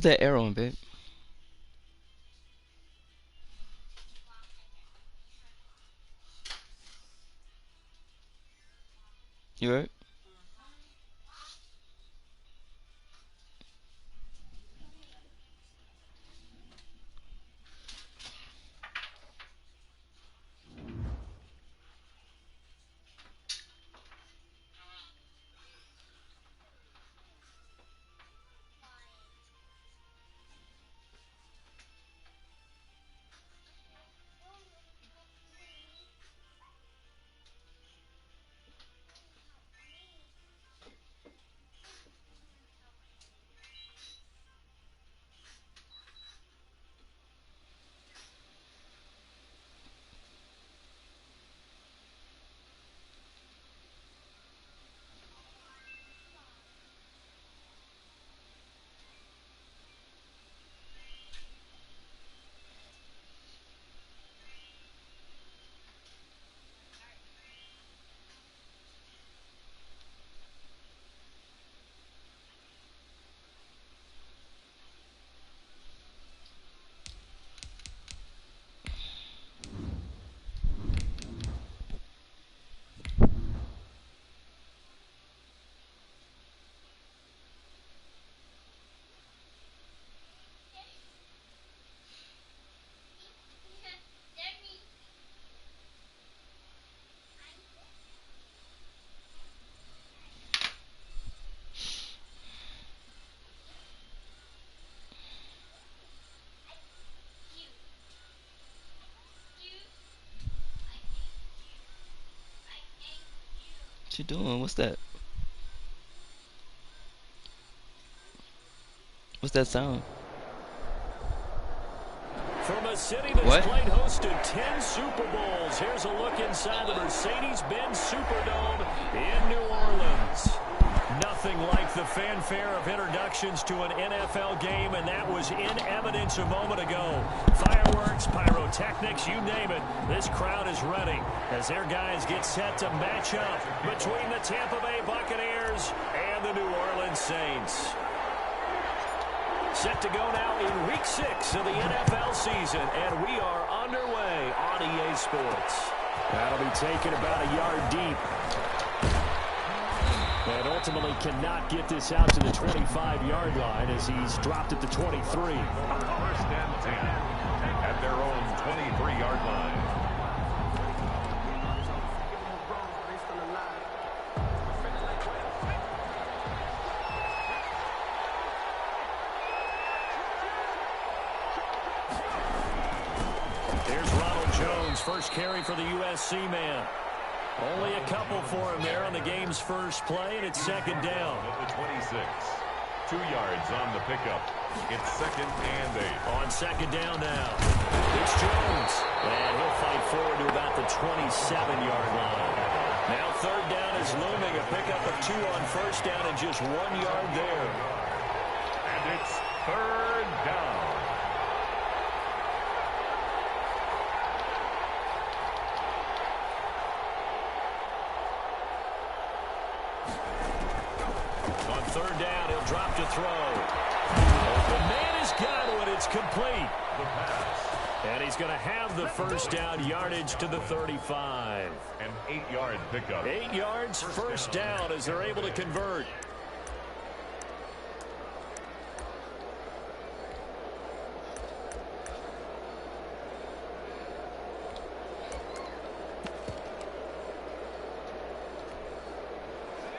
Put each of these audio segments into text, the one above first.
Put that arrow in, babe. You right? What you doing? What's that? What's that sound? From a city that's What? played host to 10 Super Bowls, here's a look inside the Mercedes-Benz Superdome in New Orleans. Nothing like the fanfare of introductions to an NFL game, and that was in evidence a moment ago. Fireworks, pyrotechnics, you name it. This crowd is ready as their guys get set to match up between the Tampa Bay Buccaneers and the New Orleans Saints. Set to go now in Week 6 of the NFL season, and we are underway on EA Sports. That'll be taken about a yard deep. And ultimately cannot get this out to the 25-yard line as he's dropped at the 23. First and 10 at their own 23-yard line. There's Ronald Jones, first carry for the USC man. Only a couple for him there on the game's first play, and it's second down. At the 26. 2 yards on the pickup. It's second and 8. On second down now. It's Jones. And he'll fight forward to about the 27-yard line. Now third down is looming. A pickup of 2 on first down and just 1 yard there. And it's third down. Third down, he'll drop to throw. The man has got it. It's complete. The pass. And he's going to have the first down yardage to the 35. An 8-yard pickup. 8 yards, first down as they're able to convert.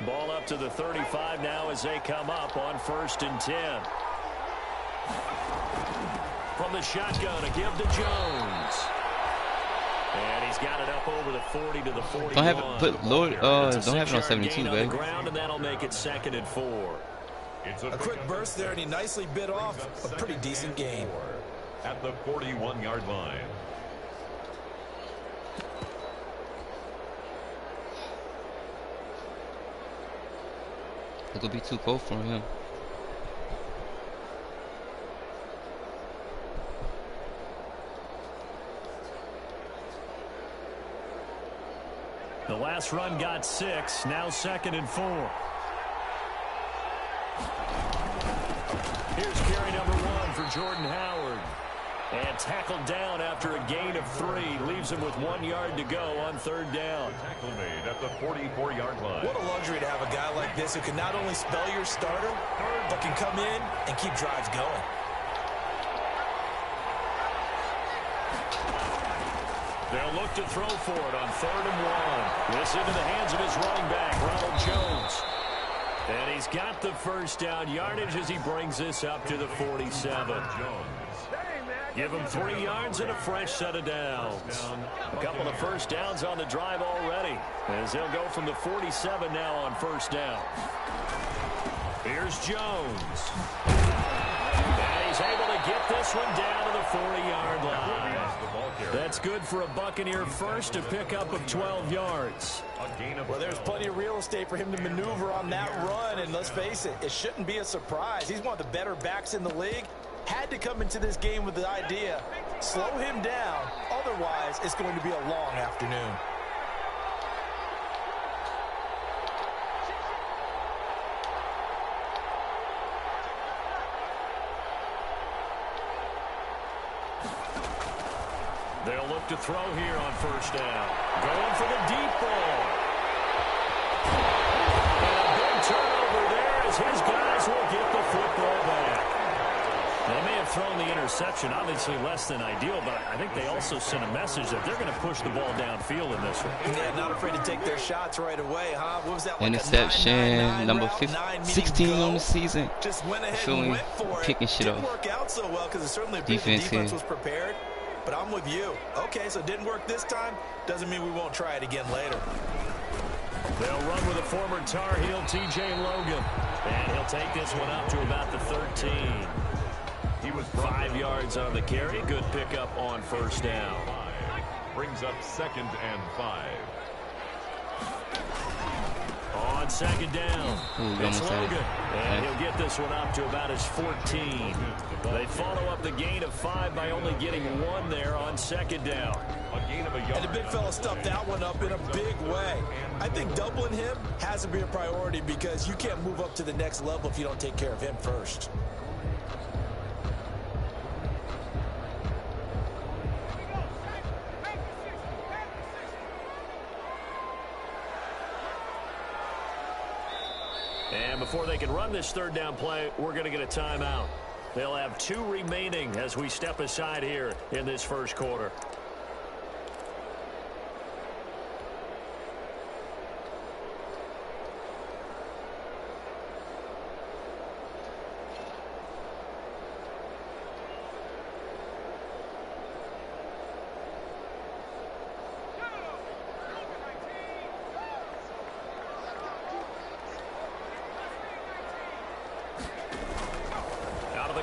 Ball up to the 35 now as they come up on first and 10. From the shotgun, a give to Jones. And he's got it up over the 40 to the 41. Don't have it put Lord. Don't have it on 72, babe. Ground, and that'll make it second and 4. It's A quick burst there, and he nicely bit off a pretty decent gain. At the 41-yard line. It'll be too cold for him. The last run got 6. Now second and 4. Here's carry number Jordan Howard. And tackled down after a gain of 3. Leaves him with 1 yard to go on 3rd down. Tackle made at the 44-yard line. What a luxury to have a guy like this who can not only spell your starter, but can come in and keep drives going. They'll look to throw for it on 3rd and 1. This into the hands of his running back, Ronald Jones. And he's got the first down yardage as he brings this up to the 47. Give him 3 yards and a fresh set of downs. A couple of first downs on the drive already, as they'll go from the 47 now on 1st down. Here's Jones. And he's able to get this one down to the 40-yard line. That's good for a Buccaneer first, a pickup of 12 yards. Well, there's plenty of real estate for him to maneuver on that run, and let's face it, it shouldn't be a surprise. He's one of the better backs in the league. Had to come into this game with the idea, slow him down, otherwise it's going to be a long afternoon. They'll look to throw here on 1st down. Going for the deep ball. And a big turnover there as his guys will get the football back. They may have thrown the interception, obviously less than ideal, but I think they also sent a message that they're going to push the ball downfield in this one. Yeah, not afraid to take their shots right away, huh? What was that, like Interception, number 16 on the season. Just went ahead Feeling and went for it. picking shit Didn't off. work out so well because it certainly appeared the defense was prepared. But I'm with you. Okay, so it didn't work this time. Doesn't mean we won't try it again later. They'll run with a former Tar Heel, T.J. Logan. And he'll take this one up to about the 13. He was 5 yards on the carry. Good pickup on 1st down. Brings up 2nd and 5. On 2nd down, it's Logan. And Yeah. he'll get this one up to about his 14. They follow up the gain of 5 by only getting 1 there on 2nd down. A gain of a yard. And the big fella stuffed that one up in a big way. I think doubling him has to be a priority because you can't move up to the next level if you don't take care of him first. And before they can run this 3rd down play, we're going to get a timeout. They'll have 2 remaining as we step aside here in this 1st quarter.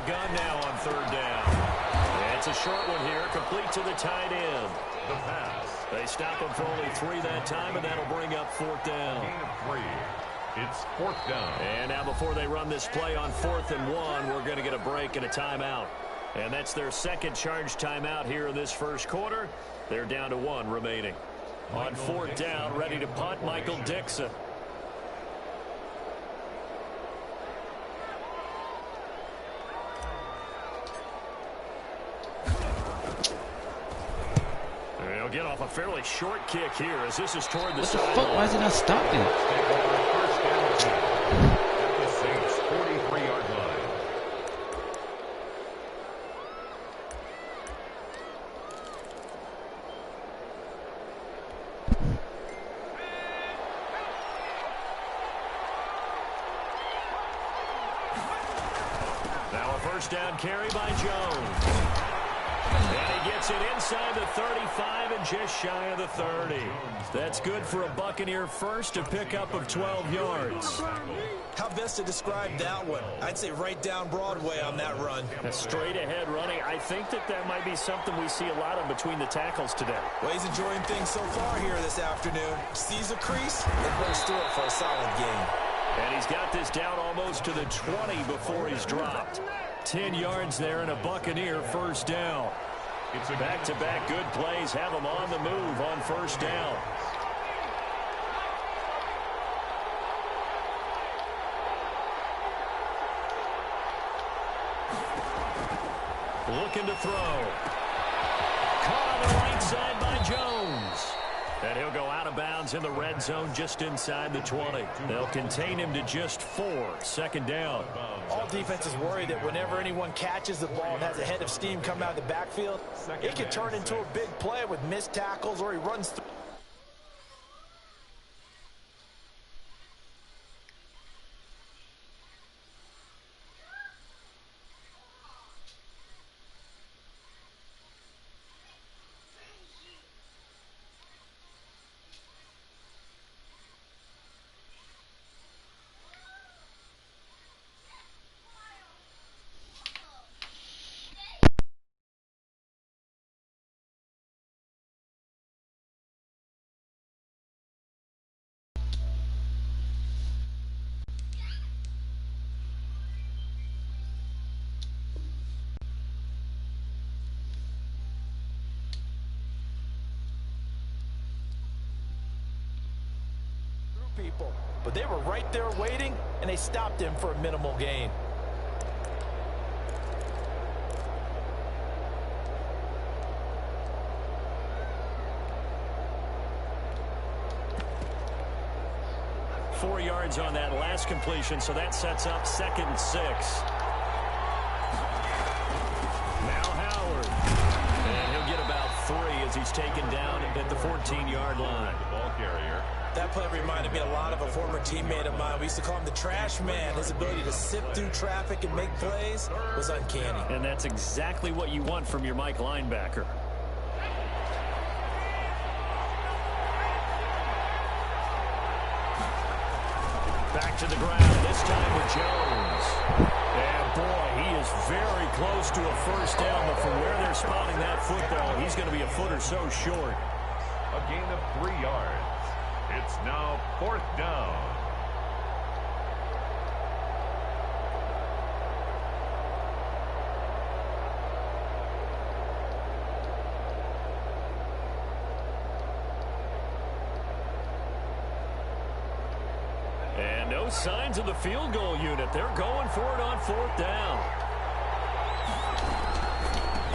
Gun now on 3rd down. It's a short one here, complete to the tight end. The pass. They stop him for only 3 that time, and that'll bring up 4th down. Gain of 3. It's 4th down. And now before they run this play on 4th and 1, we're going to get a break and a timeout. And that's their 2nd charge timeout here in this 1st quarter. They're down to 1 remaining. On 4th down, ready to punt, Michael Dixon. They'll get off a fairly short kick here as this is toward the sideline. What the fuck? Why is it not stopping? First down at the Saints' 43-yard line. Now a first down carry by Jones. And he gets it inside the 35 and just shy of the 30. That's good for a Buccaneer first, a pickup of 12 yards. How best to describe that one? I'd say right down Broadway on that run. A straight ahead running. I think that might be something we see a lot of between the tackles today. Well, he's enjoying things so far here this afternoon. Sees a crease and goes through it for a solid gain. And he's got this down almost to the 20 before he's dropped. 10 yards there and a Buccaneer first down. It's a back-to-back good plays have them on the move on first down. Looking to throw. Caught on the right side by Jones. And he'll go out of bounds in the red zone just inside the 20. They'll contain him to just 4. Second down. All defenses worry that whenever anyone catches the ball and has a head of steam come out of the backfield, it can turn into a big play with missed tackles or he runs through. People, but they were right there waiting, and they stopped him for a minimal gain. Four yards on that last completion, so that sets up 2nd and 6. Now Howard. And he'll get about 3 as he's taken down at the 14-yard line. The ball carrier. That play reminded me a lot of a former teammate of mine. We used to call him the trash man. His ability to sift through traffic and make plays was uncanny. And that's exactly what you want from your Mike linebacker. Back to the ground, this time with Jones. And boy, he is very close to a first down, but from where they're spotting that football, he's going to be a foot or so short. A gain of 3 yards. It's now 4th down. And no signs of the field goal unit. They're going for it on 4th down.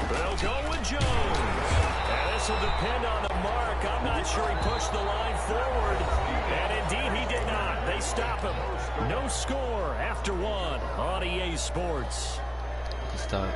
They'll go with Jones. And this will depend on the mark. I'm not sure he pushed the line forward. And indeed he did not. They stop him. No score after 1 on EA Sports. Stop.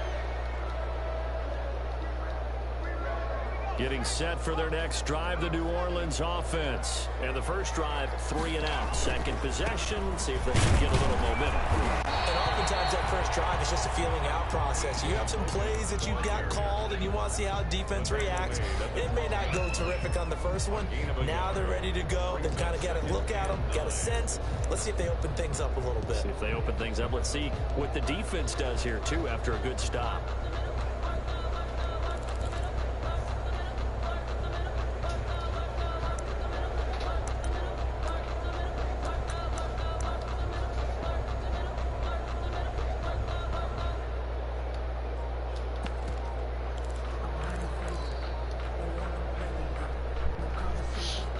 Getting set for their next drive, the New Orleans offense. And the first drive, 3 and out. Second possession, see if they can get a little momentum. And oftentimes that first drive is just a feeling out process. You have some plays that you've got called and you want to see how defense reacts. It may not go terrific on the first one. Now they're ready to go. They've kind of got to look at them, got a sense. Let's see if they open things up a little bit. See if they open things up. Let's see what the defense does here, too, after a good stop.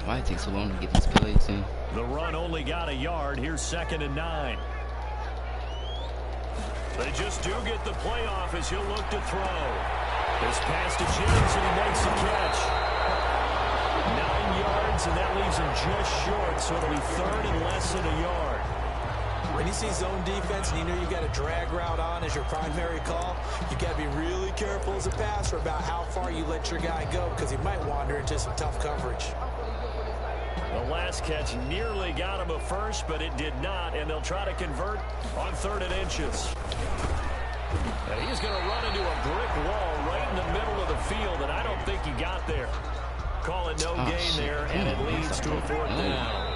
Why it takes so long to get these plays in? The run only got a yard. Here's 2nd and 9. They just do get the play off as he'll look to throw. This pass to James, and he makes the catch. 9 yards, and that leaves him just short, so it'll be 3rd and less than a yard. When you see zone defense and you know you got a drag route on as your primary call, you got to be really careful as a passer about how far you let your guy go because he might wander into some tough coverage. The last catch nearly got him a first, but it did not, and they'll try to convert on 3rd and inches. And he's going to run into a brick wall right in the middle of the field, and I don't think he got there. Call it no gain there, and it leads to a 4th down.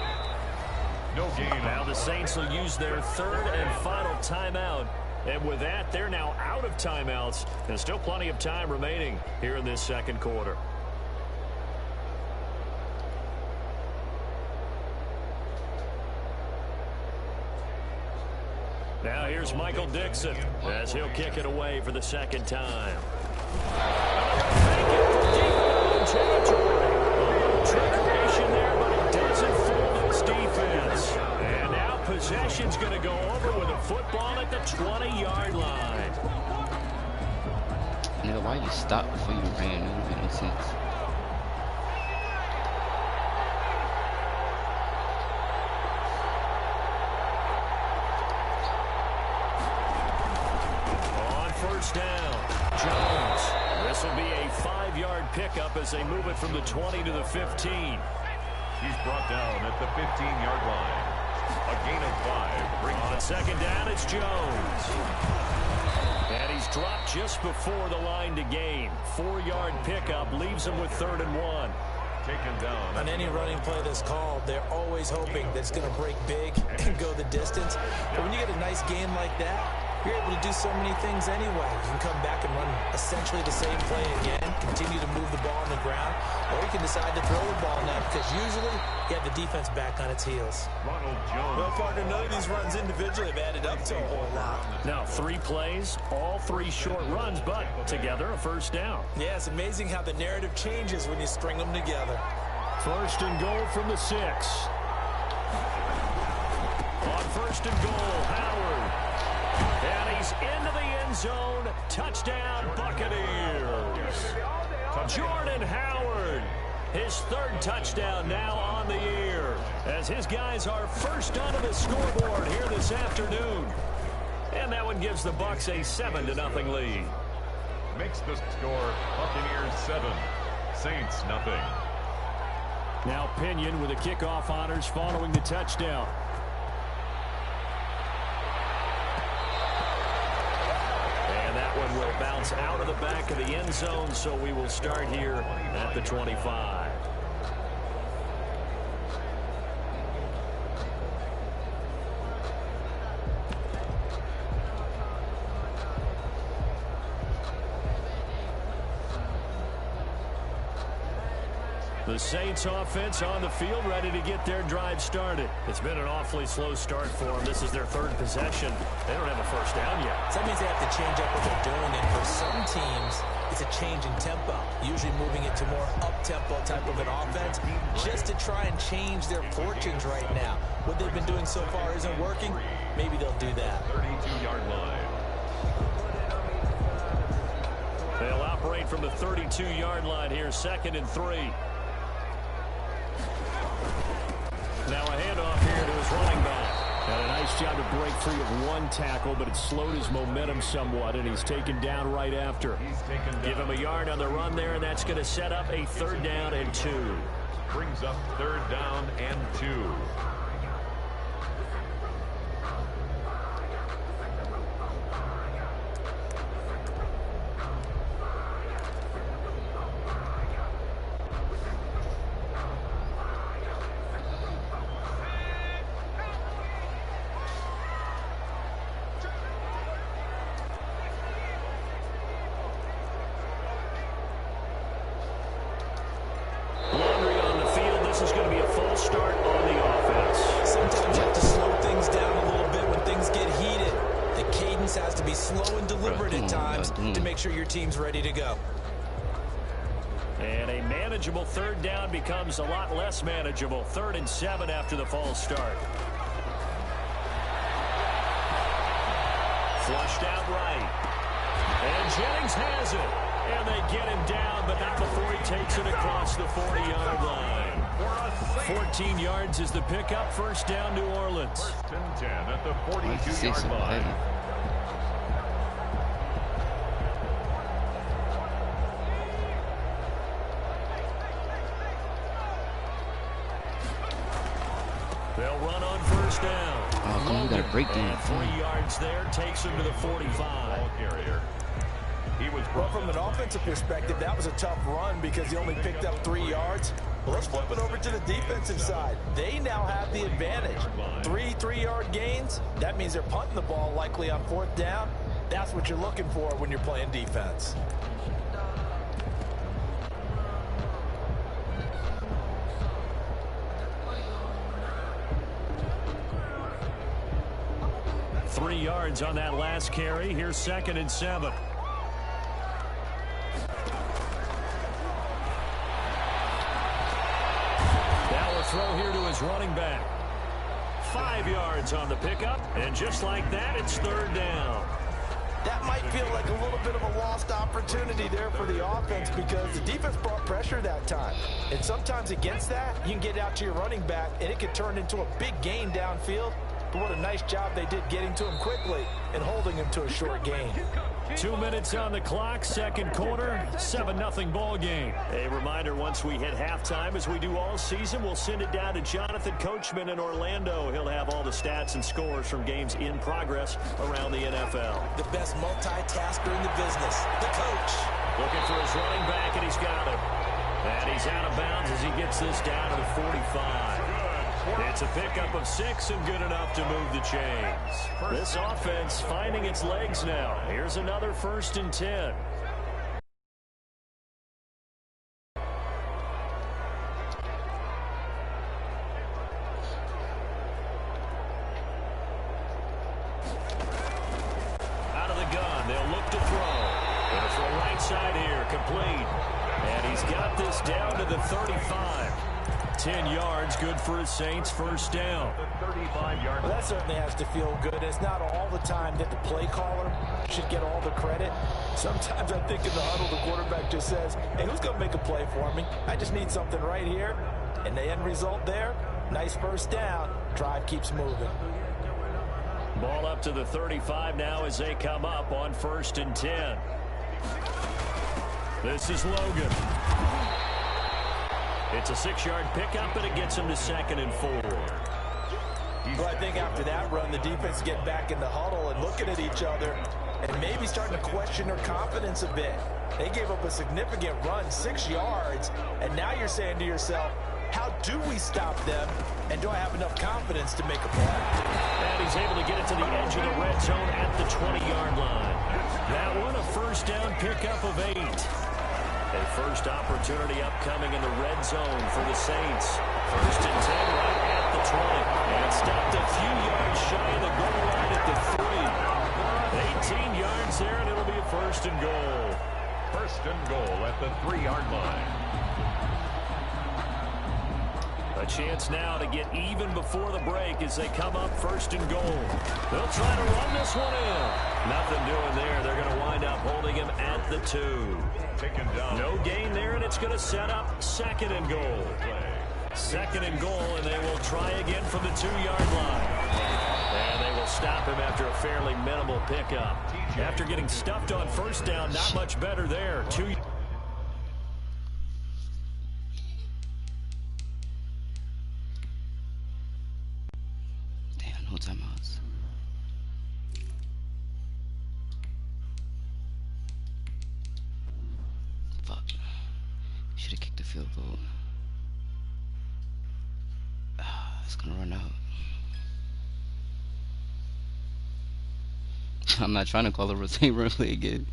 No gain. Now the Saints will use their 3rd and final timeout. And with that, they're now out of timeouts. And still plenty of time remaining here in this second quarter. Now here's Michael Dixon as he'll kick it away for the second time. Trick creation there, but it doesn't fool this defense. And now possession's going to go over with a football at the 20-yard line. Nigga, why you stop before you ran? It don't make no sense. On first down, Jones. This will be a 5-yard pickup as they move it from the 20 to the 15. He's brought down at the 15-yard line. A gain of 5 brings on up second down. It's Jones. And he's dropped just before the line to gain. 4-yard pickup leaves him with 3rd and 1. taken down. On any running play that's called, they're always hoping that it's going to break big and go the distance. But when you get a nice gain like that, you're able to do so many things anyway. You can come back and run essentially the same play again, continue to move the ball on the ground, or you can decide to throw the ball now because usually you have the defense back on its heels. Ronald Jones. Well, partner, none of these runs individually have added up to a whole lot. Now 3 plays, all 3 short runs, but together a first down. Yeah, it's amazing how the narrative changes when you string them together. 1st and goal from the 6. On 1st and goal, Howard. And he's into the end zone. Touchdown, Buccaneers. Jordan Howard, his 3rd touchdown now on the year, as his guys are first onto the scoreboard here this afternoon. And that one gives the Bucs a 7-0 lead. Makes the score Buccaneers 7, Saints nothing. Now Pinion with the kickoff honors following the touchdown. And that one will bounce out of the back of the end zone, so we will start here at the 25. The Saints offense on the field, ready to get their drive started. It's been an awfully slow start for them. This is their 3rd possession. They don't have a first down yet. So that means they have to change up what they're doing, and for some teams, it's a change in tempo, usually moving it to more up-tempo type of an offense, just to try and change their fortunes right now. What they've been doing so far isn't working. Maybe they'll do that. 32-yard line. They'll operate from the 32-yard line here, 2nd and 3. Now a handoff here to his running back. And a nice job to break free of 1 tackle, but it slowed his momentum somewhat, and he's taken down right after. Give him a yard on the run there, and that's going to set up a 3rd down and 2. Brings up 3rd down and 2. Has to be slow and deliberate at times to make sure your team's ready to go. And a manageable 3rd down becomes a lot less manageable. 3rd and 7 after the false start. Flushed out right. And Jennings has it. And they get him down, but not before he takes it across the 40-yard line. 14 yards is the pickup. 1st down, New Orleans. 1st and 10 at the 42-yard line. They'll run on 1st down. Oh, come on, we got a breakdown. 3 yards there takes him to the 45. Ball carrier. He was well, from an offensive perspective, that was a tough run because he only picked up 3 yards. Well, let's flip it over to the defensive side. They now have the advantage. 3 3-yard gains. That means they're punting the ball likely on 4th down. That's what you're looking for when you're playing defense. Three yards on that last carry. Here's 2nd and 7. Now a throw here to his running back. 5 yards on the pickup, and just like that, it's 3rd down. That might feel like a little bit of a lost opportunity. opportunity there for the offense because the defense brought pressure that time. And sometimes against that, you can get out to your running back, and it could turn into a big gain downfield. But what a nice job they did getting to him quickly and holding him to a short gain. 2 minutes on the clock, second quarter, 7-0 ball game. A reminder, once we hit halftime, as we do all season, we'll send it down to Jonathan Coachman in Orlando. He'll have all the stats and scores from games in progress around the NFL. The best multitasker in the business, the coach. Looking for his running back, and he's got him. And he's out of bounds as he gets this down to the 45. It's a pickup of 6 and good enough to move the chains. This offense finding its legs now. Here's another 1st and 10. Out of the gun, they'll look to throw. And it's the right side here, complete. And he's got this down to the 35. 10 yards, good for his Saints, first down. Well, that certainly has to feel good. It's not all the time that the play caller should get all the credit. Sometimes I think in the huddle, the quarterback just says, hey, who's going to make a play for me? I just need something right here. And the end result there, nice first down. Drive keeps moving. Ball up to the 35 now as they come up on 1st and 10. This is Logan. It's a 6-yard pickup, and it gets him to 2nd and 4. Well, I think after that run, the defense get back in the huddle and looking at each other and maybe starting to question their confidence a bit. They gave up a significant run, 6 yards, and now you're saying to yourself, how do we stop them, and do I have enough confidence to make a play? And he's able to get it to the edge of the red zone at the 20-yard line. That one, a first down pickup of 8. A first opportunity upcoming in the red zone for the Saints. 1st and 10 right at the 20. And stopped a few yards shy of the goal line at the 3. 18 yards there, and it'll be a 1st and goal. 1st and goal at the 3-yard line. A chance now to get even before the break as they come up 1st and goal. They'll try to run this one in. Nothing doing there. They're going to wind up holding him at the 2. Taken down. No gain there, and it's going to set up 2nd and goal. 2nd and goal, and they will try again from the 2-yard line. And they will stop him after a fairly minimal pickup. After getting stuffed on 1st down, not much better there. 2. Damn, no timeouts. Fuck. Should have kicked the field goal. It's gonna run out. I'm not trying to call a routine run play again.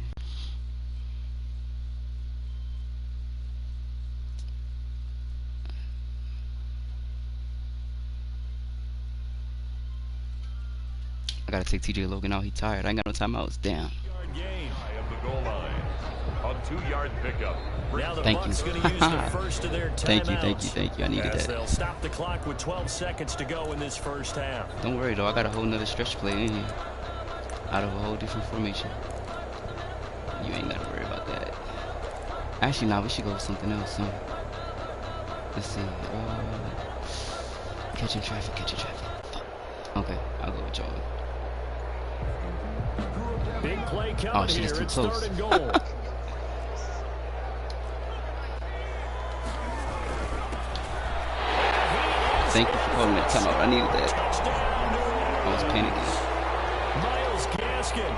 I gotta take TJ Logan out. He tired. I ain't got no timeouts. Damn. Yard gain of the goal line. A 2-yard pickup. Now the Thank Bucs you. going to use the first of their timeouts. Thank you. I needed as that. they'll stop the clock with 12 seconds to go in this first half. Don't worry though. I got a whole nother stretch play in here. Out of a whole different formation. You ain't gotta worry about that. Actually, nah, we should go with something else soon. Let's see. Catching traffic. Fuck. Okay, I'll go with y'all. Big play coming Oh, shit, here. it's too It's close. 3rd and goal. Thank you for calling that timeout. I needed that. I was panicking. Miles Gaskin.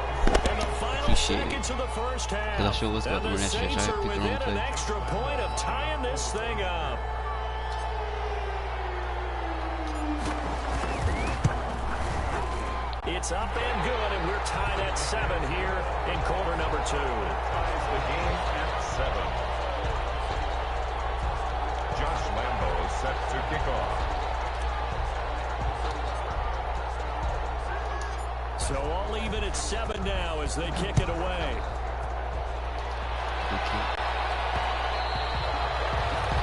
And the final Appreciate it. seconds of the first half. Cause I sure was about to And run the that stretch. Saints I are picked the within wrong an play. extra point of tying this thing up. It's up and good, and we're tied at 7 here in quarter number 2. Ties the game at 7. Josh Lambo set to kick off. So all even at 7 now as they kick it away.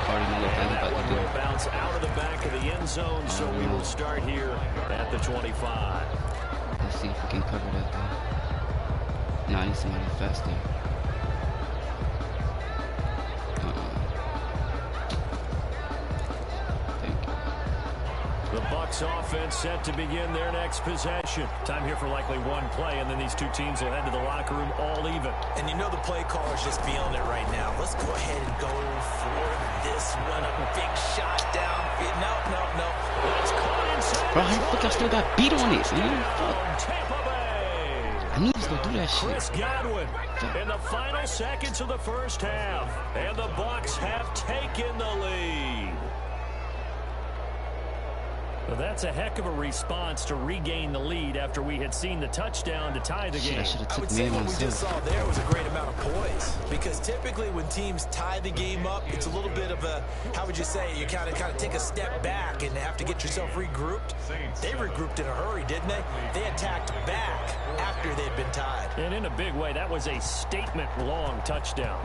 Already know what they're That about one to do. will bounce out of the back of the end zone, so we will start here at the 25. Let's see if we can cover that though. Nah, I need somebody faster. Bucs offense set to begin their next possession. Time here for likely one play, and then these two teams will head to the locker room all even. And you know the play caller's just feeling it right now. Let's go ahead and go for this one. A big shot down. No. That's caught inside. Bro, how the fuck I still got beat on it, man? Fuck. Tampa Bay. I knew he was gonna do that shit. Chris Godwin in the final seconds of the first half. And the Bucs have taken the lead. Well, that's a heck of a response to regain the lead after we had seen the touchdown to tie the game. I would say what we just saw there was a great amount of poise. Because typically when teams tie the game up, it's a little bit of a, how would you say, you kind of take a step back and have to get yourself regrouped. They regrouped in a hurry, didn't they? They attacked back after they'd been tied. And in a big way, that was a statement-long touchdown.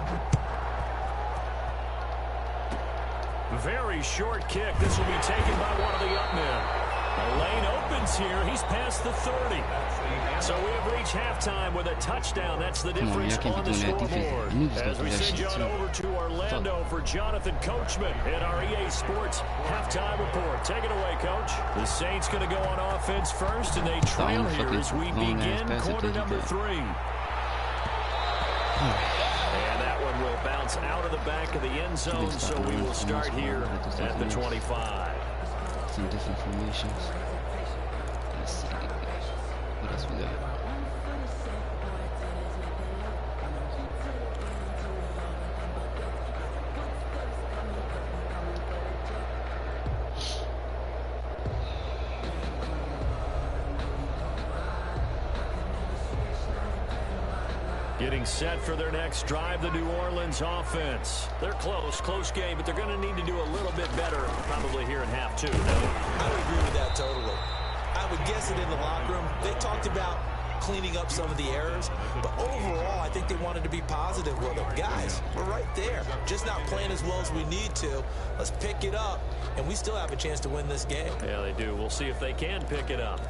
Very short kick. This will be taken by one of the up men. The lane opens here. He's past the 30. So we have reached halftime with a touchdown. That's the difference on the scoreboard. As we send you on over to Orlando for Jonathan Coachman in our EA Sports halftime report. Take it away, Coach. The Saints going to go on offense first, and they trail here as we begin quarter number 3. And that one will bounce out of the back of the end zone, so we will start here at the 25. Some different formations. Let's see. What else we got? Getting set for their next drive, the New Orleans offense. They're close game, but they're going to need to do a little bit better probably here in half 2. No? I would agree with that totally. I would guess it in the locker room. They talked about cleaning up some of the errors, but overall, I think they wanted to be positive with them. Guys, we're right there. Just not playing as well as we need to. Let's pick it up, and we still have a chance to win this game. Yeah, they do. We'll see if they can pick it up.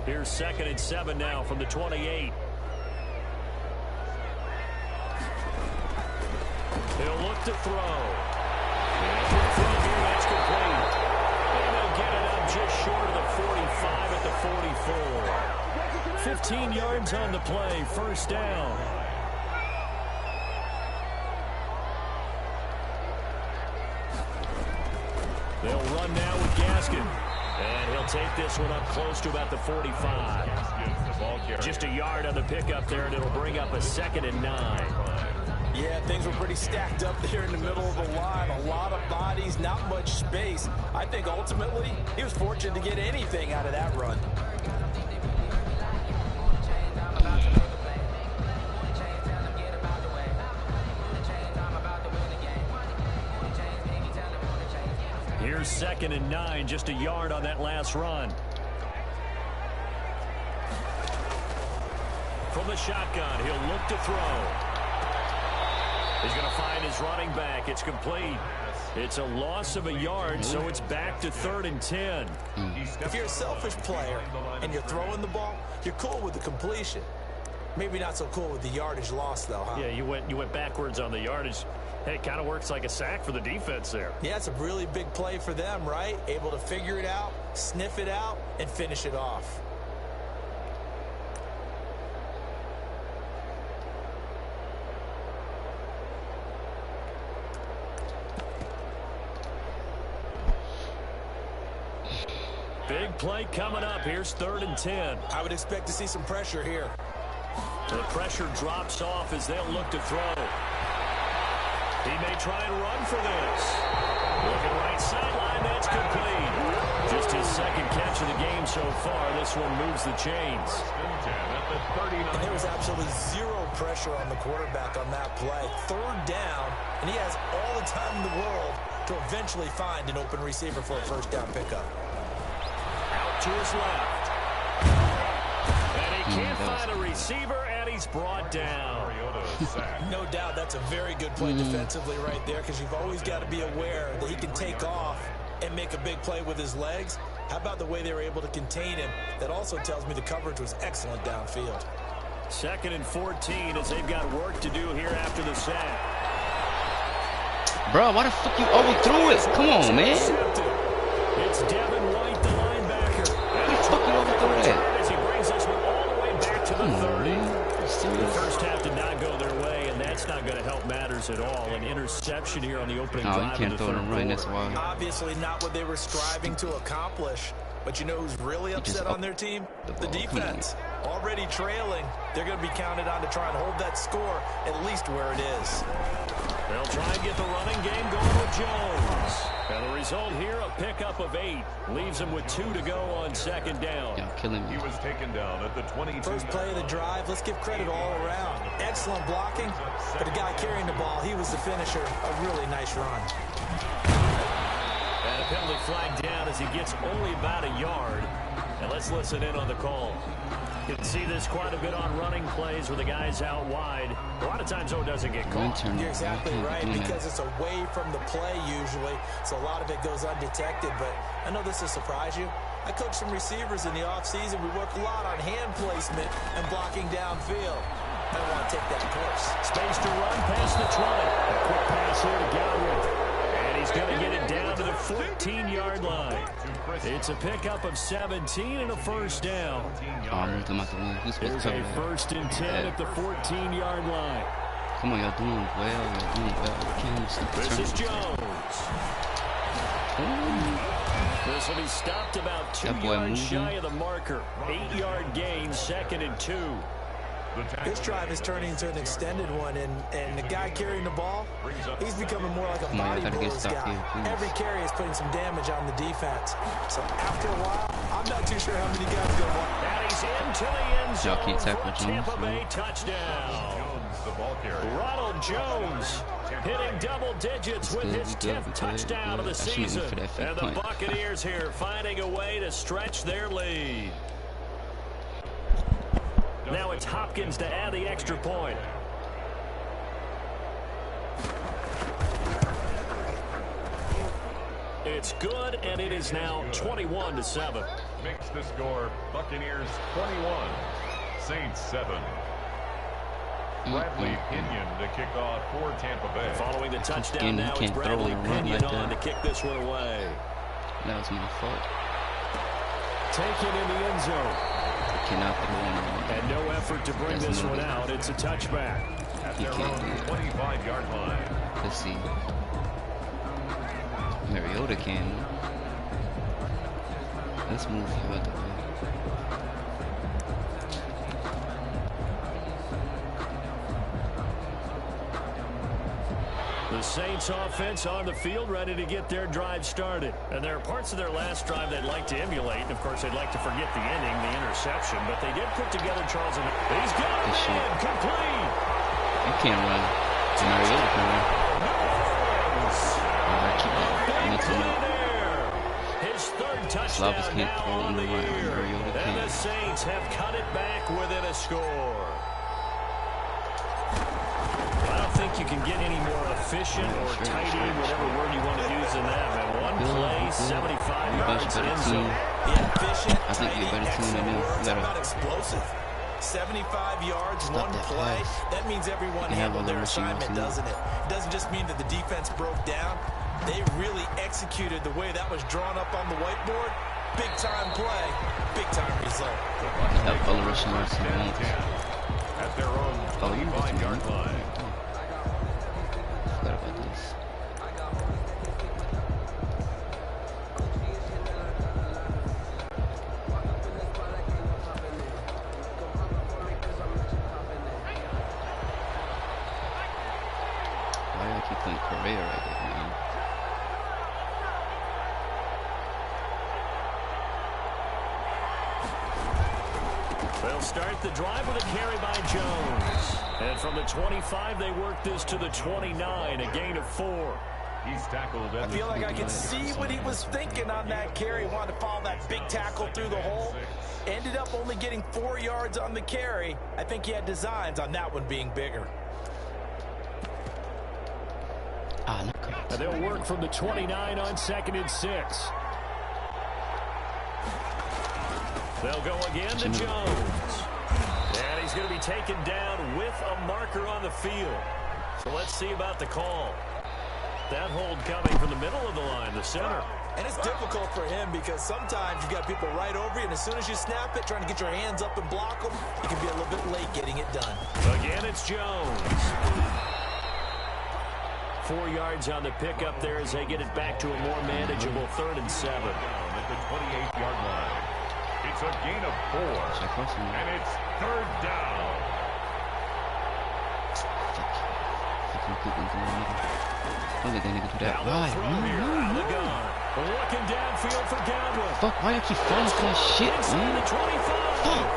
Here's 2nd and 7 now from the 28. He'll look to throw. And that's complete. And they'll get it up just short of the 45 at the 44. 15 yards on the play, first down. They'll run now with Gaskin. And he'll take this one up close to about the 45. Just a yard on the pickup there, and it'll bring up a 2nd and 9. Yeah, things were pretty stacked up there in the middle of the line. A lot of bodies, not much space. I think ultimately he was fortunate to get anything out of that run. Here's 2nd and 9, just a yard on that last run. From the shotgun, he'll look to throw. He's going to find his running back. It's complete. It's a loss of a yard, so it's back to 3rd and 10. If you're a selfish player and you're throwing the ball, you're cool with the completion. Maybe not so cool with the yardage loss, though, huh? Yeah, you went backwards on the yardage. Hey, it kind of works like a sack for the defense there. Yeah, it's a really big play for them, right? Able to figure it out, sniff it out, and finish it off. Big play coming up. Here's 3rd and 10. I would expect to see some pressure here. The pressure drops off as they'll look to throw. He may try and run for this. Looking right sideline, that's complete. Just his 2nd catch of the game so far. This one moves the chains. And there was absolutely zero pressure on the quarterback on that play. 3rd down, and he has all the time in the world to eventually find an open receiver for a 1st down pickup. Out to his left. And he can't find a receiver, and he's brought down. No doubt that's a very good play defensively right there, because you've always got to be aware that he can take off and make a big play with his legs. How about the way they were able to contain him? That also tells me the coverage was excellent downfield. 2nd and 14 as they've got work to do here after the sack. Bro, why the fuck you overthrew it? Come on, man. It's Devin White, the linebacker. Why the fuck you overthrew that? As he brings this one all the way back to the 30. The Serious? first half did not go their way, and that's not going to help matters at all. An interception here on the opening No, drive. you can't throw it right. That's why. Obviously not what they were striving to accomplish. But you know who's really upset on their team? The defense. Already trailing. They're going to be counted on to try and hold that score at least where it is. They'll try and get the running game going with Jones. And the result here, a pickup of 8. Leaves him with 2 to go on 2nd down. Y'all killing me. He was taken down at the 22. First play of the drive, let's give credit all around. Excellent blocking, but the guy carrying the ball, he was the finisher. A really nice run. And a penalty flag down as he gets only about a yard. And let's listen in on the call. You can see this quite a bit on running plays with the guys out wide. A lot of times, though, it doesn't get caught. You're exactly right, because it's away from the play usually, so a lot of it goes undetected. But I know this will surprise you. I coached some receivers in the offseason. We work a lot on hand placement and blocking downfield. I want to take that course. Space to run past the 20. A quick pass here to Godwin. And he's going to get it down to the 14-yard line. It's a pickup of 17 and a first down. There's a 1st and 10 at the 14-yard line. Come on, y'all doing well. Y'all doing well. This is Jones. This will be stopped about 2 yards shy of the marker. 8-yard gain, 2nd and 2. This drive is turning into an extended one, and the guy carrying the ball, he's becoming more like a body blows guy. Every carry is putting some damage on the defense. So after a while, I'm not too sure how many guys are going to want. And he's into the end zone for a Tampa Bay touchdown. Ronald Jones hitting double digits with his 10th touchdown of the season. And the Buccaneers here finding a way to stretch their lead. Now it's Hopkins to add the extra point. It's good, and it is now 21-7. Makes the score Buccaneers 21, Saints 7. Bradley Pinion to kick off for Tampa Bay. Following the touchdown now, it's Bradley Pinion on to kick this one away. That was my fault. Taken in the end zone. Cannot put it in. And no effort to bring this one out. It's a touchback. At their own 25-yard line. Let's see. Mariota can. Let's move you out the way. The Saints offense on the field, ready to get their drive started. And there are parts of their last drive they'd like to emulate. And, of course, they'd like to forget the ending, the interception. But they did put together Charles and he's got it. Complete. You can't run. Mariota can run. His 3rd touchdown now on the year. And the Saints have cut it back within a score. I don't think you can get any more efficient or tidy, whatever word you want to use in that, man. One play, 75 yards in zone. Yeah, efficient, I think you're a better team than them. How about explosive? 75 yards, one play. That means everyone handled their assignment, doesn't it? It doesn't just mean that the defense broke down. They really executed the way that was drawn up on the whiteboard. Big-time play, big-time result. At their own 25-yard line. Forgot about this. Why do I keep playing Correa right there, man? They'll start the drive with a carry by Jones. And from the 25, they work this to the 29, a gain of 4. He's tackled. I feel like I can see what he was thinking on that carry. Wanted to follow that big tackle through the hole. Ended up only getting 4 yards on the carry. I think he had designs on that one being bigger. And they'll work from the 29 on 2nd and 6. They'll go again to Jones. And he's going to be taken down with a marker on the field. So let's see about the call. That hold coming from the middle of the line, the center. And it's difficult for him because sometimes you've got people right over you, and as soon as you snap it, trying to get your hands up and block them, you can be a little bit late getting it done. Again, it's Jones. 4 yards on the pickup there as they get it back to a more manageable 3rd and 7. Down at the 28-yard line. It's a gain of 4. And it's 3rd down. Look at that nigga do that. Looking downfield for Godwin. Fuck, why you keep falling for that shit, man? The 25. Fuck.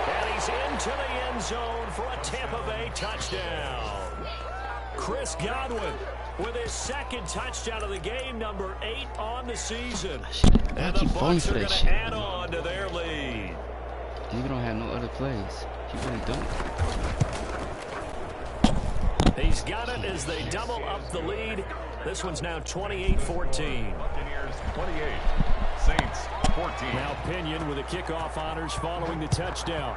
And he's into the end zone for a Tampa Bay touchdown. Chris Godwin with his 2nd touchdown of the game, number 8 on the season. And the Bucs are going to add on to their lead. Nigga don't have no other plays. He really don't. He's got it as they double up the lead. This one's now 28-14. Buccaneers 28, Saints 14. Now Pinion with the kickoff honors following the touchdown.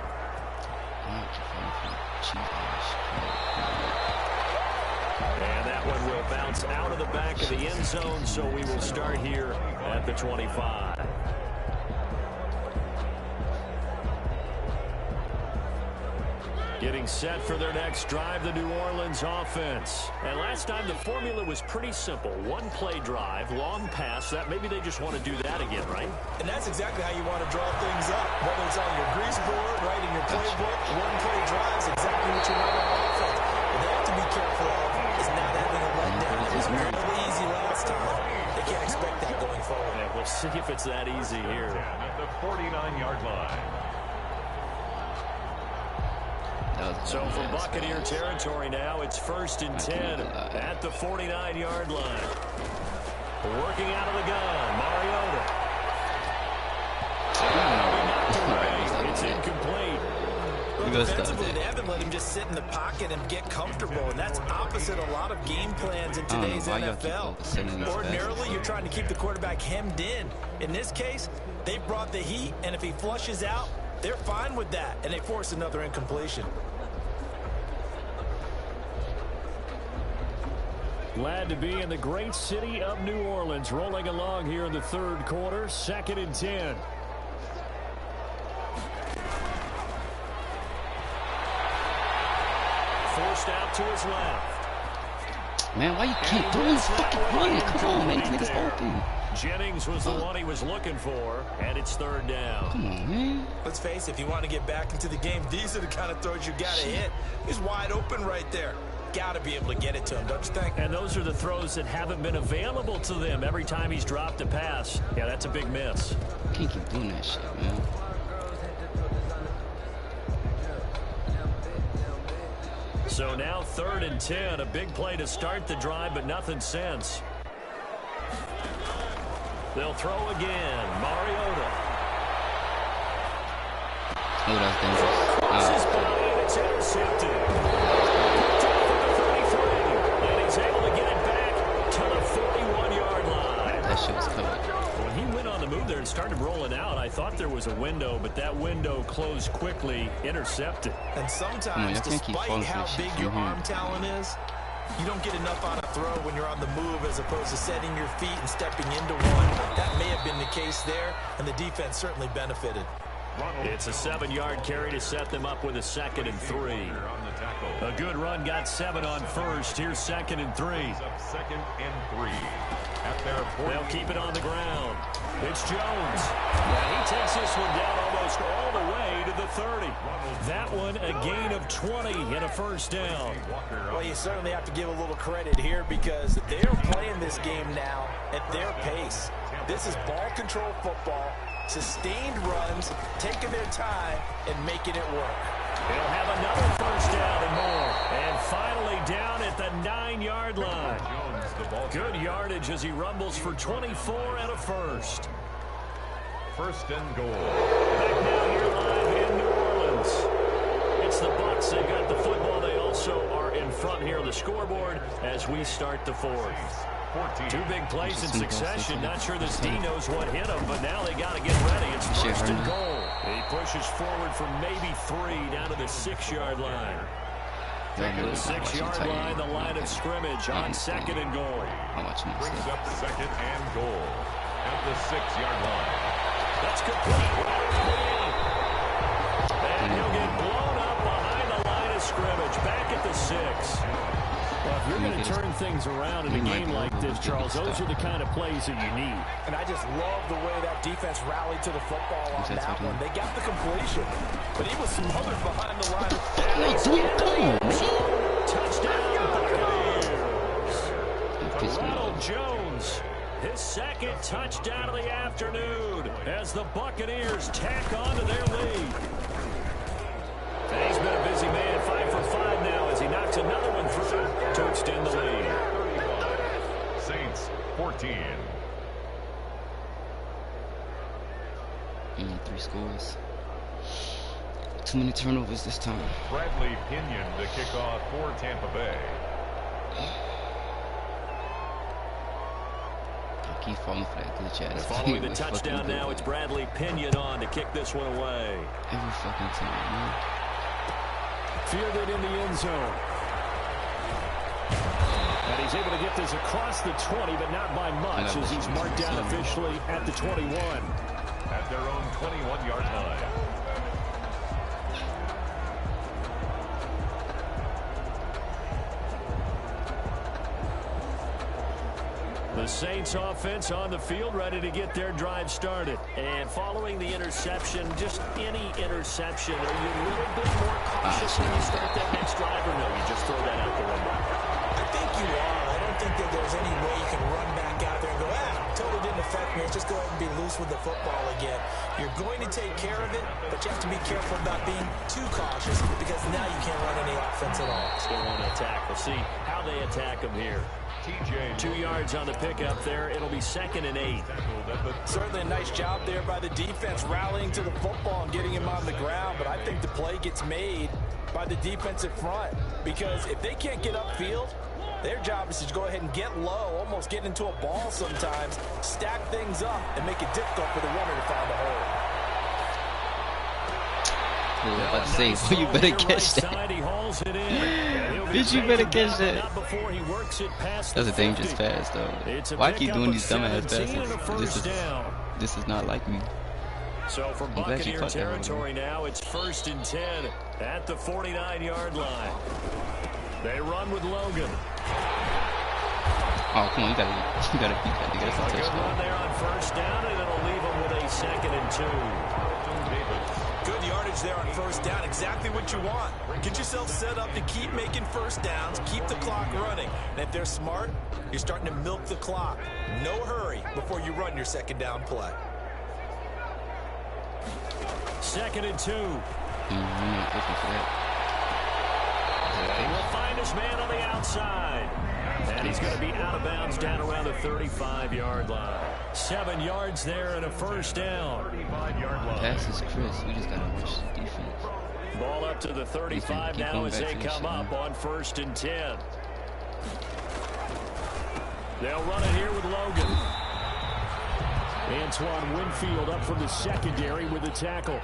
And that one will bounce out of the back of the end zone, so we will start here at the 25. Getting set for their next drive, the New Orleans offense. And last time the formula was pretty simple. 1-play drive, long pass. That maybe they just want to do that again, right? And that's exactly how you want to draw things up. Whether it's on your grease board, right in your playbook, 1-play drive is exactly what you want on offense. What they have to be careful of is not having a letdown. It was really easy last time. They can't expect that going forward. Yeah, we'll see if it's that easy here. At the 49-yard line. So from Buccaneer territory now, it's 1st and 10 at the 49-yard line. Working out of the gun, Mariota. It's incomplete. Defensively, they haven't let him just sit in the pocket and get comfortable, and that's opposite a lot of game plans in today's NFL. Ordinarily, you're trying to keep the quarterback hemmed in. In this case, they brought the heat, and if he flushes out, they're fine with that, and they force another incompletion. Glad to be in the great city of New Orleans, rolling along here in the 3rd quarter, 2nd and 10. Forced out to his left. Man, why you keep doing this fucking run? Come on, man, niggas open. Jennings was the one he was looking for, and it's 3rd down. Come on, man. Let's face it, if you want to get back into the game, these are the kind of throws you got to hit. He's wide open right there. Got to be able to get it to him, don't you think? And those are the throws that haven't been available to them every time he's dropped a pass. Yeah, that's a big miss. Can't keep doing that shit, man. So now 3rd and 10, a big play to start the drive, but nothing since. They'll throw again. Mariota. Oh, that's dangerous. Crosses by, and it's intercepted. Picked off at the 33, and he's able to get it back to the 41-yard line. That shit was covered. When he went on the move there and started rolling out, I thought there was a window, but that window closed quickly, intercepted. And sometimes, despite how big your arm talent is, you don't get enough on a throw when you're on the move as opposed to setting your feet and stepping into one. That may have been the case there, and the defense certainly benefited. It's a 7-yard carry to set them up with a 2nd and 3. A good run got 7 on first. Here's 2nd and 3. 2nd and 3. At their They'll keep it on the ground. It's Jones. And he takes this one down almost all the way to the 30. That one a gain of 20 and a 1st down. Well, you certainly have to give a little credit here because they're playing this game now at their pace. This is ball control football, sustained runs, taking their time and making it work. He'll have another 1st down and more. And finally down at the 9-yard line. Good yardage as he rumbles for 24 and a 1st. 1st and goal. Back now here live in New Orleans. It's the Bucs. They got the football. They also are in front here on the scoreboard as we start the 4th. 14. Two big plays in succession. Not sure this D knows what hit him, but now they got to get ready. It's first and goal. He pushes forward for maybe 3 down to the 6-yard line. The 6-yard line, the line of scrimmage on second and goal. Brings up second and goal at the 6-yard line. That's complete. And he'll get blown up behind the line of scrimmage, back at the 6. Well, if you're going to turn things around in a game like this, Charles, those are the kind of plays that you need. And I just love the way that defense rallied to the football on that one. They got the completion, but he was smothered behind the line. Touchdown, Ronald Jones, his second touchdown of the afternoon as the Buccaneers tack on to their lead. And he's been a busy man, 5 for 5 now as he knocks another one through to extend the lead. Saints 14. 3 scores. Too many turnovers this time. Bradley Pinion to kick off for Tampa Bay. I keep falling for that glitch ass. Following the touchdown now, it's Bradley Pinion on to kick this one away. Every fucking time, man. Fielded in the end zone. And he's able to get this across the 20, but not by much as he's marked down officially at the 21. At their own 21-yard line. The Saints offense on the field, ready to get their drive started. And following the interception, just any interception, are you a little bit more cautious when you start that next drive, or no? You just throw that out the window? I think you are. I don't think that there's any way you can run back out there and go, totally didn't affect me. Let's just go ahead and be loose with the football again. You're going to take care of it, but you have to be careful about being too cautious because now you can't run any offense at all. Still on attack. We'll see how they attack them here. 2 yards on the pickup there. It'll be 2nd and 8. Certainly a nice job there by the defense rallying to the football and getting him on the ground, but I think the play gets made by the defensive front because if they can't get upfield, their job is to go ahead and get low, almost get into a ball sometimes, stack things up, and make it difficult for the runner to find a hole. I was about to say, you better catch that. Bitch, you better catch that. That's a dangerous pass, though. Why keep doing these dumbass passes? This is not like me. So from Buccaneer territory now, it's 1st and 10 at the 49-yard line. They run with Logan. Oh, come on, you gotta beat that. That's a touchdown. Run there on 1st down, and it'll leave them with a 2nd and 2. Good yardage there on 1st down. Exactly what you want. Get yourself set up to keep making 1st downs, keep the clock running. And if they're smart, you're starting to milk the clock. No hurry before you run your 2nd down play. 2nd and 2. He will find his man on the outside. And he's going to be out of bounds down around the 35-yard line. 7 yards there and a 1st down. Pass is Chris. We just got to watch the defense. Ball up to the 35 now as they come up on 1st and 10. They'll run it here with Logan. Antoine Winfield up from the secondary with the tackle.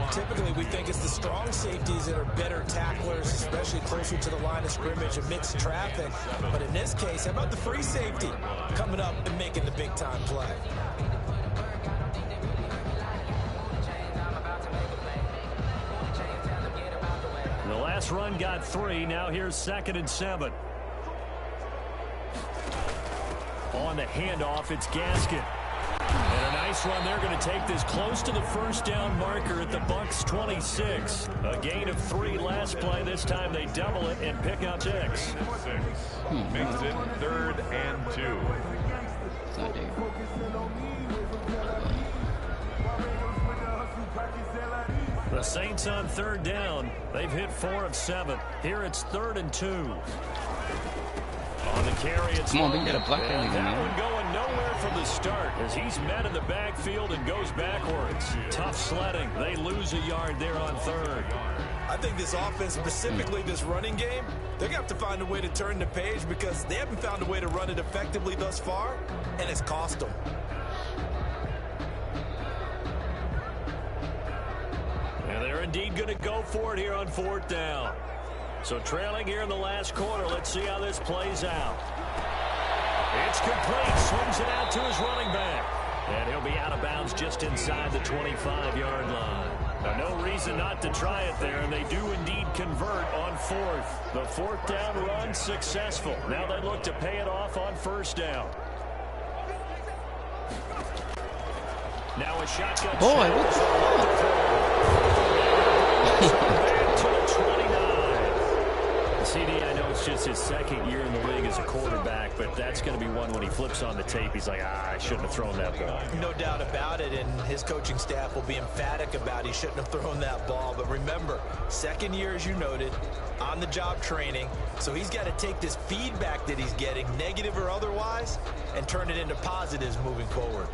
Typically, we think it's the strong safeties that are better tacklers, especially closer to the line of scrimmage amidst traffic. But in this case, how about the free safety coming up and making the big-time play? The last run got 3. Now here's 2nd and 7. On the handoff, it's Gaskin. And a nice run. They're going to take this close to the 1st down marker at the Bucs 26. A gain of 3 last play. This time they double it and pick up 6. Makes it 3rd and 2. It's not there. The Saints on 3rd down. They've hit 4 of 7. Here it's 3rd and 2. On the carry, it's come on, we got a block that one going nowhere from the start as he's met in the backfield and goes backwards. Tough sledding. They lose a yard there on 3rd. I think this offense, specifically this running game, they're going to have to find a way to turn the page because they haven't found a way to run it effectively thus far, and it's cost them. And they're indeed going to go for it here on 4th down. So trailing here in the last quarter, let's see how this plays out. It's complete, swings it out to his running back. And he'll be out of bounds just inside the 25-yard line. Now, no reason not to try it there, and they do indeed convert on 4th. The 4th down run successful. Now they look to pay it off on 1st down. Now a shotgun. Boy, what to the 29. CD, I know it's just his 2nd year in the league as a quarterback, but that's going to be one when he flips on the tape. He's like, I shouldn't have thrown that ball. No doubt about it, and his coaching staff will be emphatic about he shouldn't have thrown that ball. But remember, 2nd year, as you noted, on-the-job training, so he's got to take this feedback that he's getting, negative or otherwise, and turn it into positives moving forward.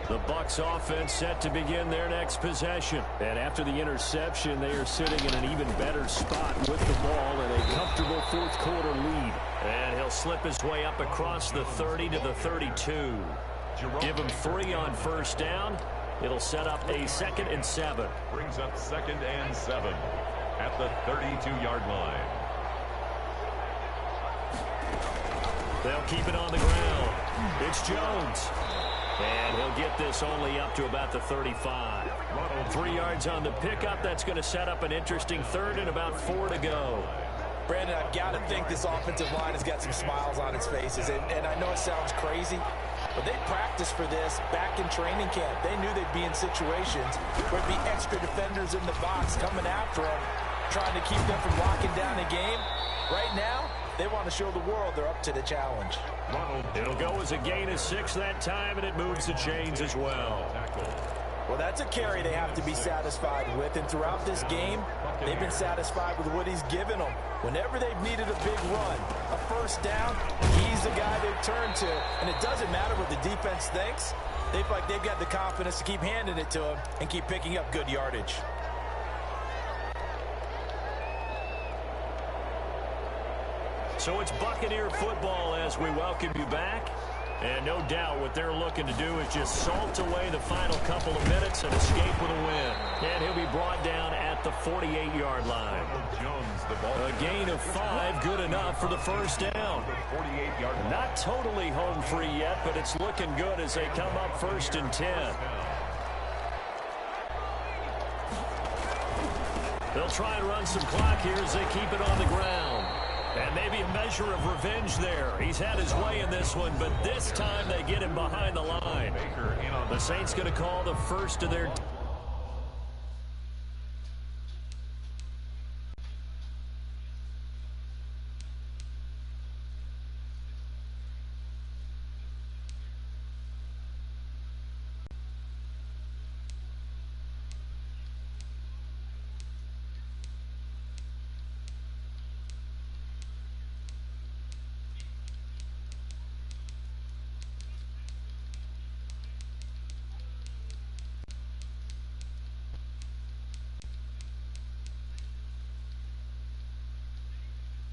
The Bucs offense set to begin their next possession. And after the interception, they are sitting in an even better spot with the ball and a comfortable 4th quarter lead. And he'll slip his way up across the 30 to the 32. Give him 3 on 1st down. It'll set up a 2nd and 7. Brings up 2nd and 7 at the 32-yard line. They'll keep it on the ground. It's Jones. And he'll get this only up to about the 35. 3 yards on the pickup. That's going to set up an interesting 3rd and about 4 to go. Brandon, I've got to think this offensive line has got some smiles on its faces. And I know it sounds crazy, but they practiced for this back in training camp. They knew they'd be in situations where there'd be extra defenders in the box coming after them, trying to keep them from locking down the game. Right now, they want to show the world they're up to the challenge. It'll go as a gain of 6 that time, and it moves the chains as well. Well, that's a carry they have to be satisfied with, and throughout this game, they've been satisfied with what he's given them. Whenever they've needed a big run, a 1st down, he's the guy they've turned to, and it doesn't matter what the defense thinks. They feel like they've got the confidence to keep handing it to him and keep picking up good yardage. So it's Buccaneer football as we welcome you back. And no doubt what they're looking to do is just salt away the final couple of minutes and escape with a win. And he'll be brought down at the 48-yard line. A gain of 5, good enough for the 1st down. Not totally home free yet, but it's looking good as they come up 1st and 10. They'll try and run some clock here as they keep it on the ground. And maybe a measure of revenge there. He's had his way in this one, but this time they get him behind the line. The Saints going to call the first of their...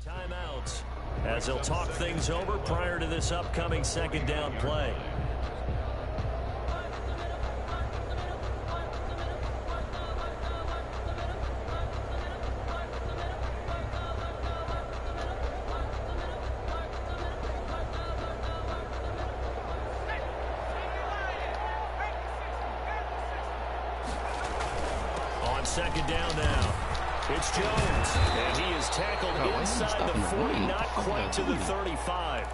timeouts as they'll talk things over prior to this upcoming 2nd down play. On 2nd down now. It's Jones, and he is tackled inside the 40, not quite to the 35.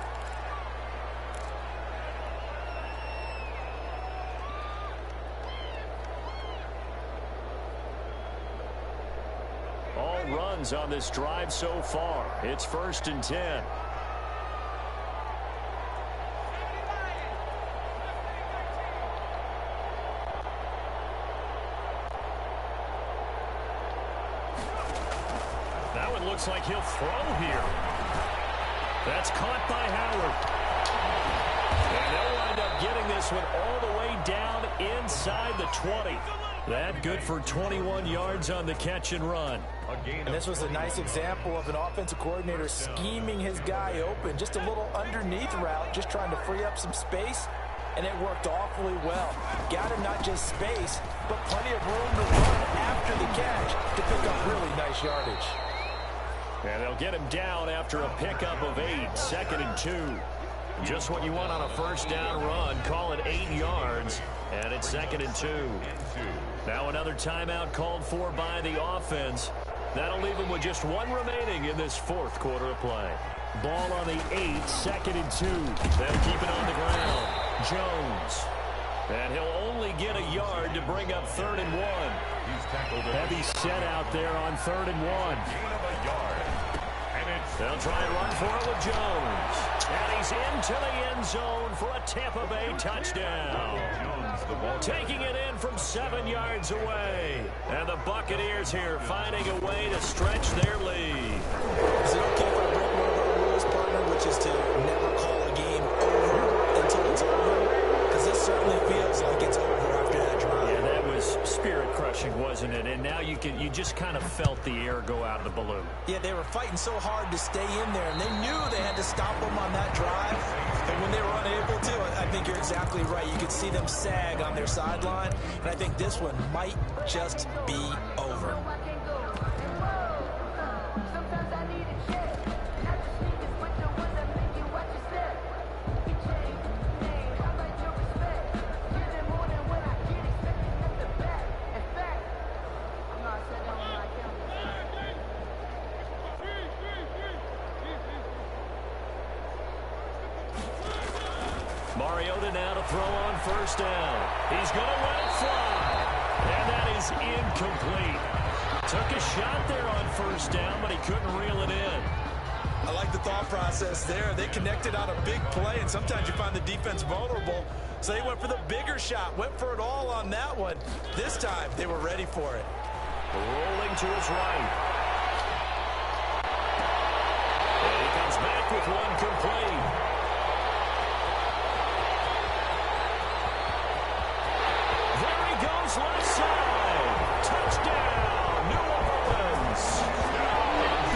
All runs on this drive so far. It's 1st and 10. Looks like he'll throw here. That's caught by Howard. And they'll wind up getting this one all the way down inside the 20. That good for 21 yards on the catch and run. And this was a nice example of an offensive coordinator scheming his guy open. Just a little underneath route, just trying to free up some space, and it worked awfully well. Got him not just space, but plenty of room to run after the catch to pick up really nice yardage. And they'll get him down after a pickup of 8, 2nd and 2. Just what you want on a first down run. Call it 8 yards, and it's 2nd and 2. Now another timeout called for by the offense. That'll leave them with just 1 remaining in this 4th quarter of play. Ball on the 8, 2nd and 2. They'll keep it on the ground. Jones. And he'll only get a yard to bring up 3rd and 1. Heavy set out there on 3rd and 1. Gain of a yard. They'll try and run for it with Jones. And he's into the end zone for a Tampa Bay touchdown. Taking it in from 7 yards away. And the Buccaneers here finding a way to stretch their lead. Is it okay if I break one of our rules, partner, which is to never call a game over until it's over? Because this certainly feels like it's over after that drive. Yeah, that was spirit-crushing, wasn't it? And now you just kind of felt the air go out of the balloon. Yeah, they were fighting so hard to stay in there, and they knew they had to stop them on that drive. And when they were unable to, I think you're exactly right. You could see them sag on their sideline, and I think this one might just be over. Mariota now to throw on first down. He's going to let it fly. And that is incomplete. Took a shot there on first down, but he couldn't reel it in. I like the thought process there. They connected on a big play, and sometimes you find the defense vulnerable. So they went for the bigger shot, went for it all on that one. This time, they were ready for it. Rolling to his right. And he comes back with one complete. Left side. Touchdown, New Orleans.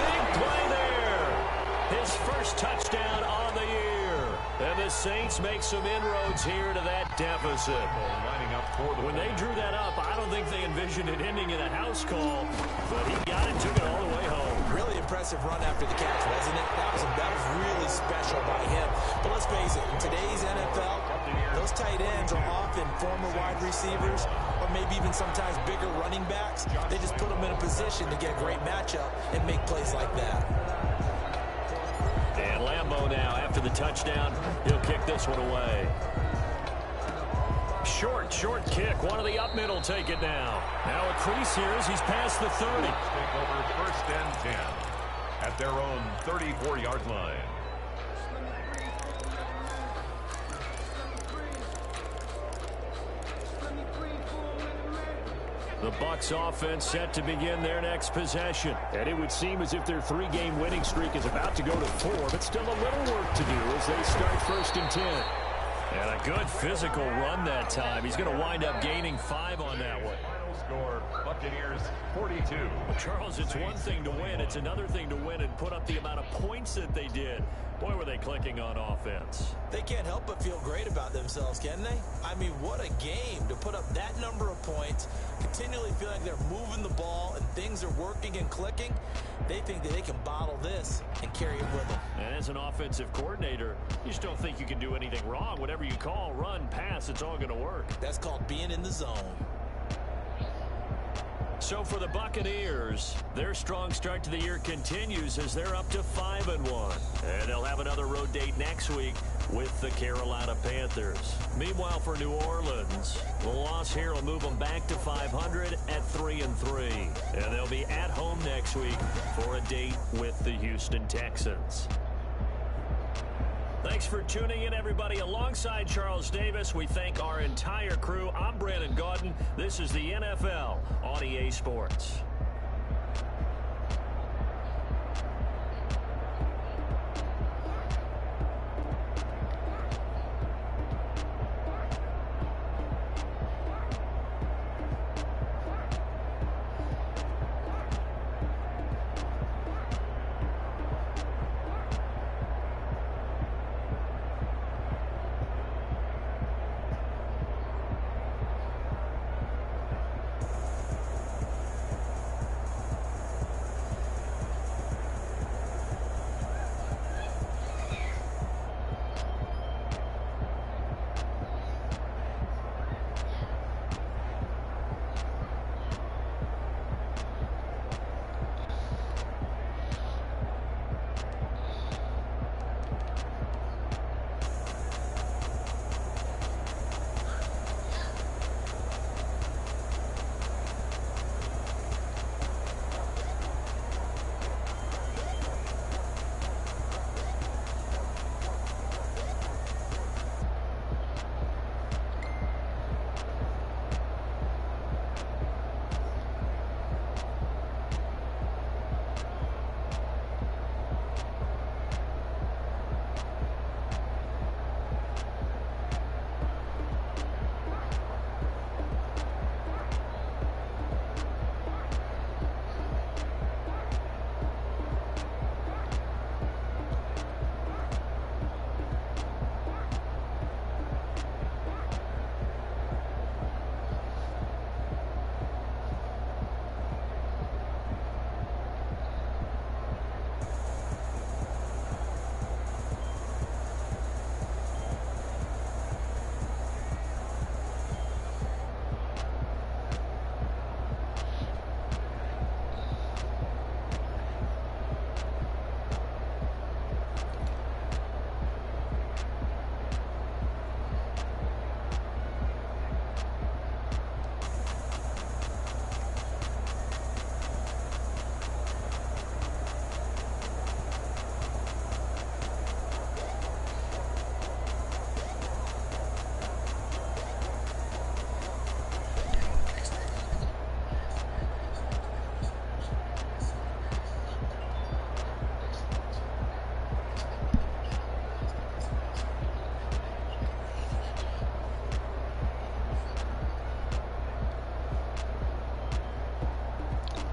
Big play there. His first touchdown on the year. And the Saints make some inroads here to that deficit. When they drew that up, I don't think they envisioned it ending in a house call. But he got it, took it all the way home. Really impressive run after the catch, wasn't it? That was really special by him. But let's face it, in today's NFL, those tight ends are often former wide receivers or maybe even sometimes bigger running backs. They just put them in a position to get a great matchup and make plays like that. And Lambeau now, after the touchdown, he'll kick this one away. Short kick. One of the up middle take it now. Now a crease here as he's past the 30. Take over 1st and 10 at their own 34-yard line. The Bucs offense set to begin their next possession. And it would seem as if their 3-game winning streak is about to go to 4, but still a little work to do as they start 1st and 10. And a good physical run that time. He's going to wind up gaining 5 on that one. Final score, Buccaneers 42. Well, Charles, it's one thing to win. It's another thing to win and put up the amount of points that they did. Boy, were they clicking on offense. They can't help but feel great about themselves, can they? I mean, what a game to put up that number of points, continually feel like they're moving the ball and things are working and clicking. They think that they can bottle this and carry it with them. And as an offensive coordinator, you just don't think you can do anything wrong. Whatever you call, run, pass, it's all going to work. That's called being in the zone. So for the Buccaneers, their strong start to the year continues as they're up to 5-1. And they'll have another road date next week with the Carolina Panthers. Meanwhile, for New Orleans, the loss here will move them back to 500 at 3-3. And they'll be at home next week for a date with the Houston Texans. Thanks for tuning in, everybody. Alongside Charles Davis, we thank our entire crew. I'm Brandon Gaudin. This is the NFL on EA Sports.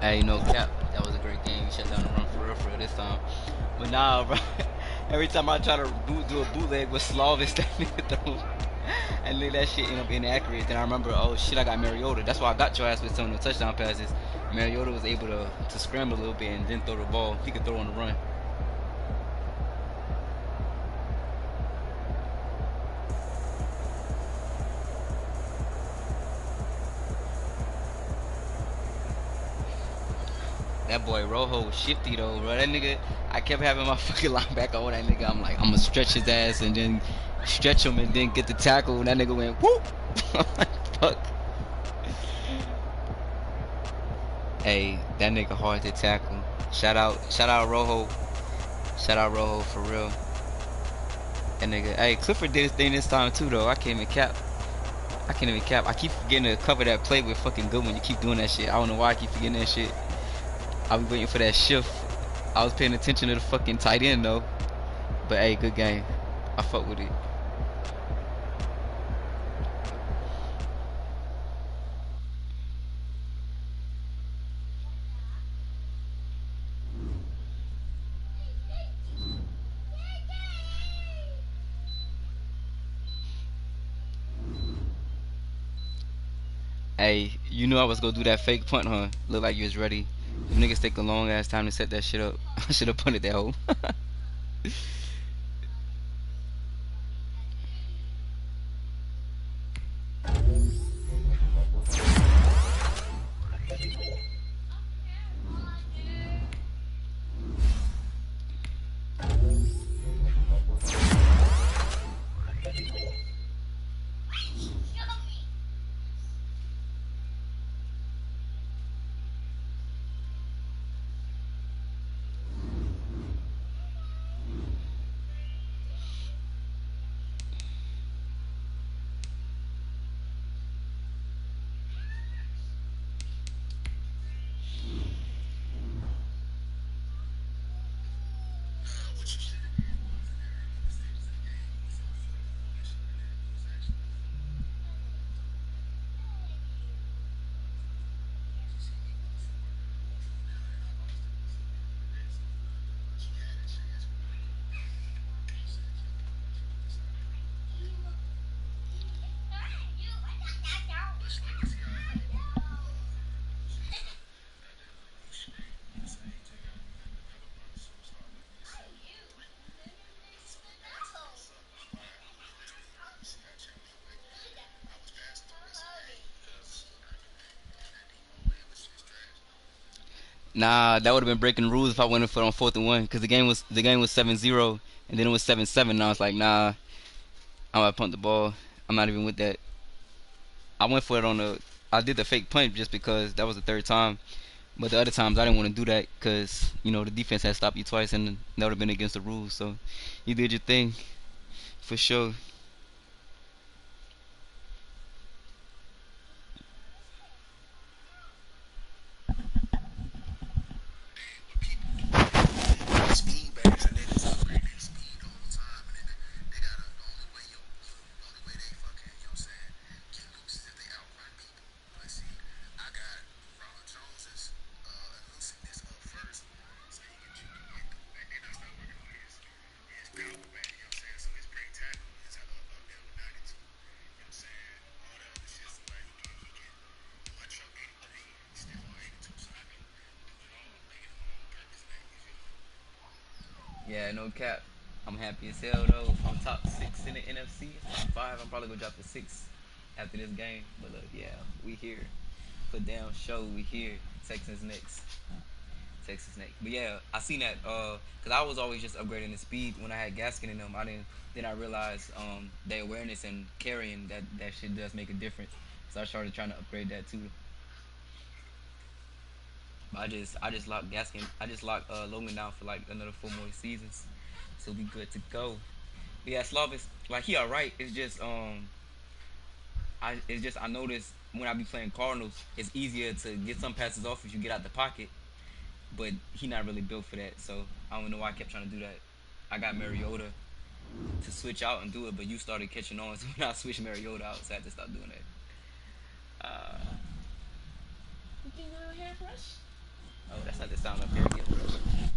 Hey, no cap. That was a great game. You shut down the run for real this time. But nah, bro. Every time I try to do a bootleg with Slavis, that nigga throw. And then that shit end up inaccurate. Then I remember, oh shit, I got Mariota. That's why I got your ass with some of the touchdown passes. Mariota was able to scramble a little bit and then throw the ball. He could throw on the run. That boy Rojo was shifty though, bro. That nigga, I kept having my fucking linebacker on that nigga. I'm like, I'm gonna stretch his ass and then stretch him and then get the tackle. And that nigga went whoop. I'm like, fuck. Hey, that nigga hard to tackle. Shout out Rojo. Shout out Rojo for real. That nigga. Hey, Clifford did his thing this time too though. I can't even cap. I keep forgetting to cover that play with fucking Goodwin. You keep doing that shit. I don't know why I keep forgetting that shit. I be waiting for that shift. I was paying attention to the fucking tight end though. But hey, good game. I fuck with it. Hey, you knew I was gonna do that fake punt, huh? Look like you was ready. Them niggas take a long ass time to set that shit up. I should have punted that hole. Nah, that would have been breaking the rules if I went for it on 4th and 1, because the game was 7-0 and then it was 7-7. And I was like, nah, I'm gonna punt the ball. I'm not even with that. I went for it on the. I did the fake punt just because that was the third time. But the other times I didn't want to do that because the defense had stopped you twice and that would have been against the rules. So you did your thing for sure. Yeah, no cap. I'm happy as hell though. I'm top 6 in the NFC. Top 5. I'm probably gonna drop to 6 after this game. But look, yeah, we here. Put down show. We here. Texans next. Texas next. But yeah, I seen that because I was always just upgrading the speed when I had Gaskin in them. I didn't. Then I realized their awareness and carrying that shit does make a difference. So I started trying to upgrade that too. I just locked Gaskin. I just locked Logan down for like another 4 more seasons, so we good to go. But yeah, Slavis, like he alright. It's just I noticed when I be playing Cardinals, it's easier to get some passes off if you get out the pocket, but he not really built for that. So I don't know why I kept trying to do that. I got Mariota to switch out and do it, but you started catching on, so when I switched Mariota out, so I had to stop doing that. You think a little hairbrush? Oh, that's how they sound up here. Get